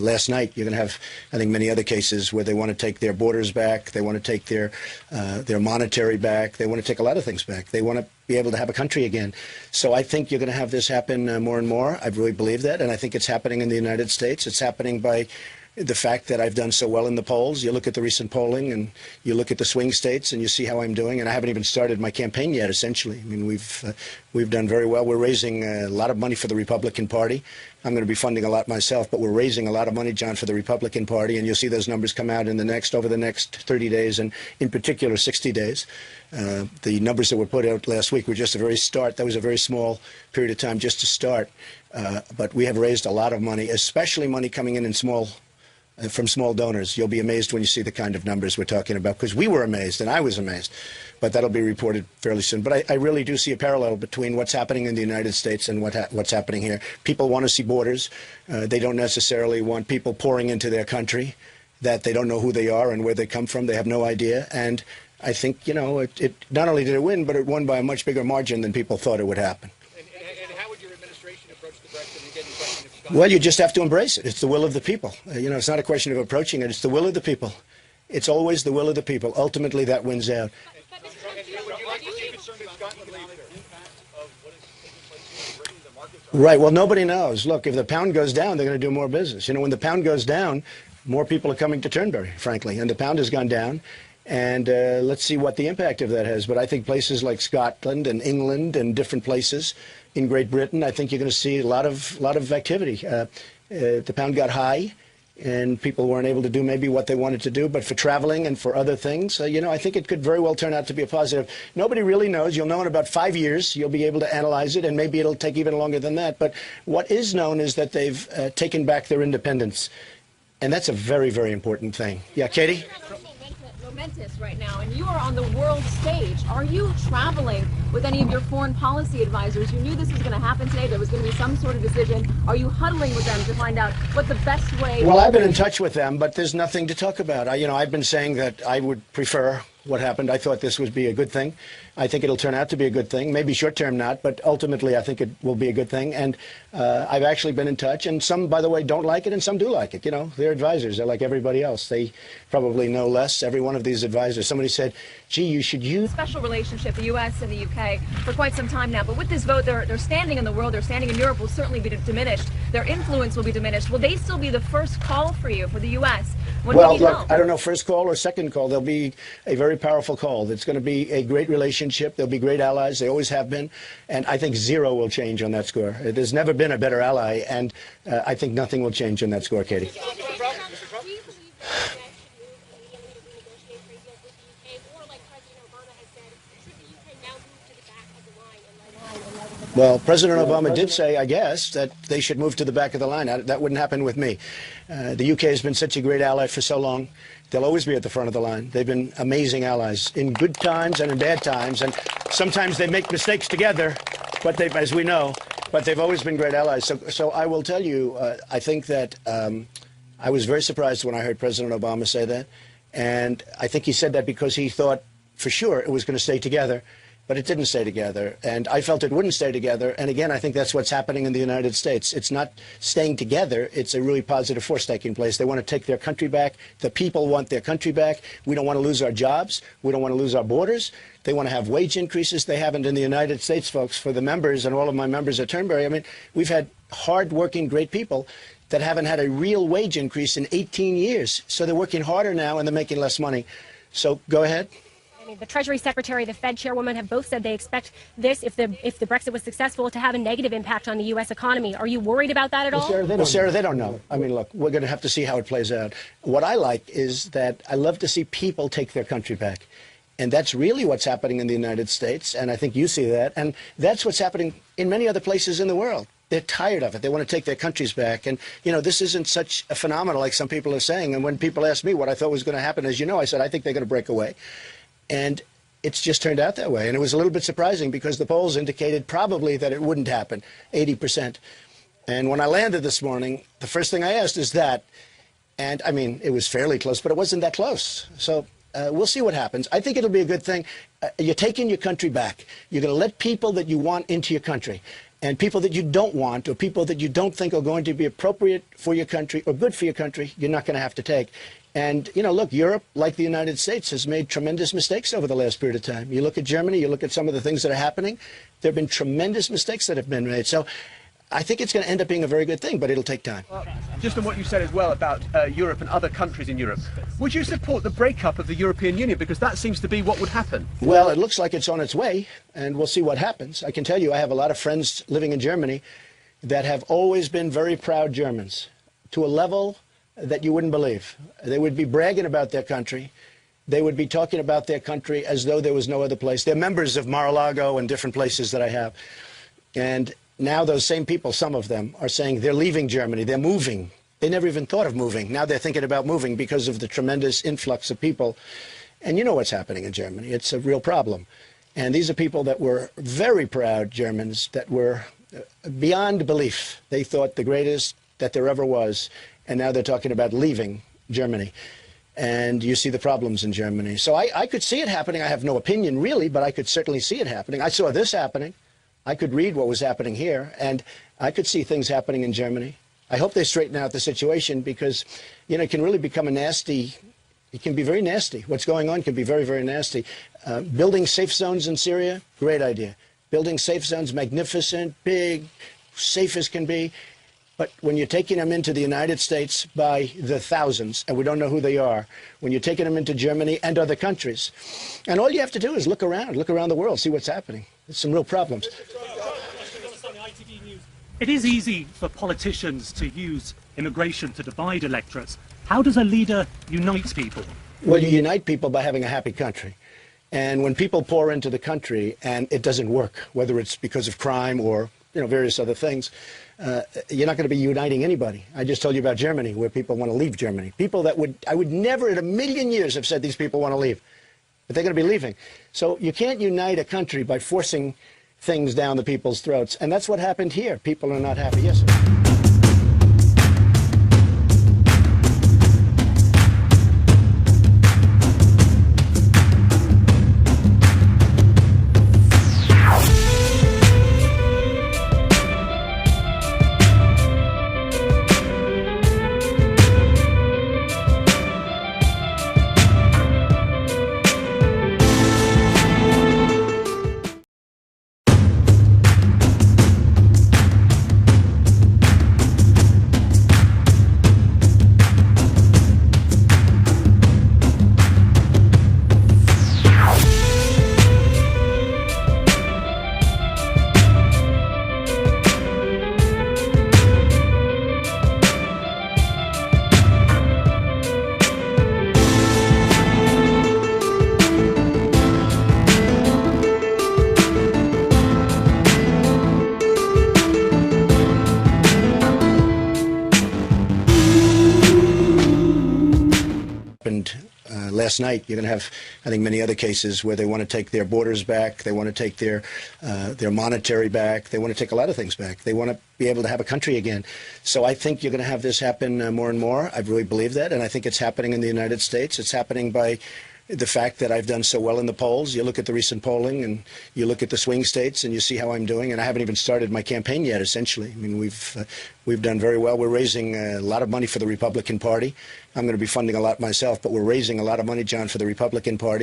last night, you're going to have, I think, many other cases where they want to take their borders back. They want to take their monetary back. They want to take a lot of things back. They want to be able to have a country again. So I think you're going to have this happen more and more. I really believe that. And I think it's happening in the United States. It's happening by the fact that I've done so well in the polls. You look at the recent polling and you look at the swing states and you see how I'm doing. And I haven't even started my campaign yet, essentially. I mean, we've done very well. We're raising a lot of money for the Republican Party. I'm going to be funding a lot myself, but we're raising a lot of money, John, for the Republican Party. And you'll see those numbers come out over the next 30 days and in particular 60 days. The numbers that were put out last week were just a very start. That was a very small period of time just to start. But we have raised a lot of money, especially money coming in from small donors. You'll be amazed when you see the kind of numbers we're talking about, because we were amazed and I was amazed. But that'll be reported fairly soon. But I really do see a parallel between what's happening in the United States and what's happening here. People want to see borders. They don't necessarily want people pouring into their country that they don't know who they are and where they come from. They have no idea. And I think, you know, it not only did it win, but it won by a much bigger margin than people thought it would happen. And how would your administration approach the Brexit? Well, you just have to embrace it. It's the will of the people. You know, it's not a question of approaching it. It's the will of the people. It's always the will of the people. Ultimately, that wins out. Right. Well, nobody knows. Look, if the pound goes down, they're going to do more business. You know, when the pound goes down, more people are coming to Turnberry, frankly. And the pound has gone down. And let's see what the impact of that has. But I think places like Scotland and England and different places in Great Britain, I think you're going to see a lot of activity. The pound got high, and people weren't able to do maybe what they wanted to do. But for traveling and for other things, you know, I think it could very well turn out to be a positive. Nobody really knows. You'll know in about 5 years. You'll be able to analyze it, and maybe it'll take even longer than that. But what is known is that they've taken back their independence, and that's a very, very important thing. Yeah, Katie? Momentous right now, and you are on the world stage. Are you traveling with any of your foreign policy advisors? You knew this was going to happen today. There was going to be some sort of decision. Are you huddling with them to find out what the best way? Well, I've been in touch with them, but there's nothing to talk about. I've been saying that I would prefer what happened. I thought this would be a good thing. I think it'll turn out to be a good thing. Maybe short term not, but ultimately I think it will be a good thing. And I've actually been in touch, and some, by the way, don't like it, and some do like it. You know, they're advisors. They're like everybody else. They probably know less. Every one of these advisors. Somebody said, gee, you should use... Special relationship, the U.S. and the U.K. for quite some time now. But with this vote, their standing in the world, their standing in Europe will certainly be diminished. Their influence will be diminished. Will they still be the first call for you, for the U.S.? Well, look, I don't know, first call or second call. There'll be a very powerful call. It's going to be a great relationship. There'll be great allies. They always have been. And I think zero will change on that score. There's never been a better ally. And I think nothing will change on that score, Katie. Well, President Obama did say, I guess, that they should move to the back of the line. That wouldn't happen with me. The UK has been such a great ally for so long. They'll always be at the front of the line. They've been amazing allies in good times and in bad times. And sometimes they make mistakes together, but as we know, but they've always been great allies. So I will tell you, I think that I was very surprised when I heard President Obama say that. And I think he said that because he thought for sure it was going to stay together. But it didn't stay together, and I felt it wouldn't stay together. And again, I think that's what's happening in the United States. It's not staying together. It's a really positive force taking place. They want to take their country back. The people want their country back. We don't want to lose our jobs. We don't want to lose our borders. They want to have wage increases. They haven't in the United States, folks, for the members and all of my members at Turnberry. I mean, we've had hard-working, great people that haven't had a real wage increase in 18 years. So they're working harder now, and they're making less money. So go ahead. The Treasury Secretary, the Fed Chairwoman have both said they expect this, if the Brexit was successful, to have a negative impact on the U.S. economy. Are you worried about that at all? Sarah, they don't know. I mean, look, we're going to have to see how it plays out. What I like is that I love to see people take their country back. And that's really what's happening in the United States. And I think you see that. And that's what's happening in many other places in the world. They're tired of it. They want to take their countries back. And, you know, this isn't such a phenomenon like some people are saying. And when people ask me what I thought was going to happen, as you know, I said, I think they're going to break away. And it's just turned out that way. And it was a little bit surprising because the polls indicated probably that it wouldn't happen, 80%. And when I landed this morning, the first thing I asked is that. And, I mean, it was fairly close, but it wasn't that close. So we'll see what happens. I think it'll be a good thing. You're taking your country back. You're going to let people that you want into your country. And people that you don't want, or people that you don't think are going to be appropriate for your country or good for your country, you're not going to have to take. And, you know, look, Europe, like the United States, has made tremendous mistakes over the last period of time. You look at Germany, you look at some of the things that are happening, there have been tremendous mistakes that have been made. So I think it's going to end up being a very good thing, but it'll take time. Well, just on what you said as well about Europe and other countries in Europe, would you support the breakup of the European Union? Because that seems to be what would happen. Well, it looks like it's on its way, and we'll see what happens. I can tell you I have a lot of friends living in Germany that have always been very proud Germans, to a level that you wouldn't believe. They would be bragging about their country. They would be talking about their country as though there was no other place. They're members of Mar-a-Lago and different places that I have. And now those same people, some of them, are saying they're leaving Germany, they're moving. They never even thought of moving. Now they're thinking about moving because of the tremendous influx of people. And you know what's happening in Germany. It's a real problem. And these are people that were very proud Germans, that were beyond belief. They thought the greatest that there ever was. And now they're talking about leaving Germany. And you see the problems in Germany. So I could see it happening. I have no opinion, really, but I could certainly see it happening. I saw this happening. I could read what was happening here, and I could see things happening in Germany. I hope they straighten out the situation because, you know, it can really become a nasty, it can be very nasty. What's going on can be very, very nasty. Building safe zones in Syria, great idea. Building safe zones, magnificent, big, safe as can be. But when you're taking them into the United States by the thousands, and we don't know who they are, when you're taking them into Germany and other countries, and all you have to do is look around the world, see what's happening. There's some real problems. It is easy for politicians to use immigration to divide electorates. How does a leader unite people? Well, you unite people by having a happy country. And when people pour into the country and it doesn't work, whether it's because of crime or, you know, various other things, you're not going to be uniting anybody. I just told you about Germany, where people want to leave Germany. People that I would never in a million years have said these people want to leave. But they're going to be leaving. So you can't unite a country by forcing things down the people's throats. And that's what happened here. People are not happy. Yes, sir. Last night, you're going to have, I think, many other cases where they want to take their borders back, they want to take their monetary back, they want to take a lot of things back. They want to be able to have a country again. So I think you're going to have this happen more and more. I really believe that, and I think it's happening in the United States. It's happening by the fact that I've done so well in the polls. You look at the recent polling and you look at the swing states and you see how I'm doing, and I haven't even started my campaign yet, essentially. I mean, we've done very well. We're raising a lot of money for the Republican Party. I'm going to be funding a lot myself, but we're raising a lot of money, John, for the Republican Party.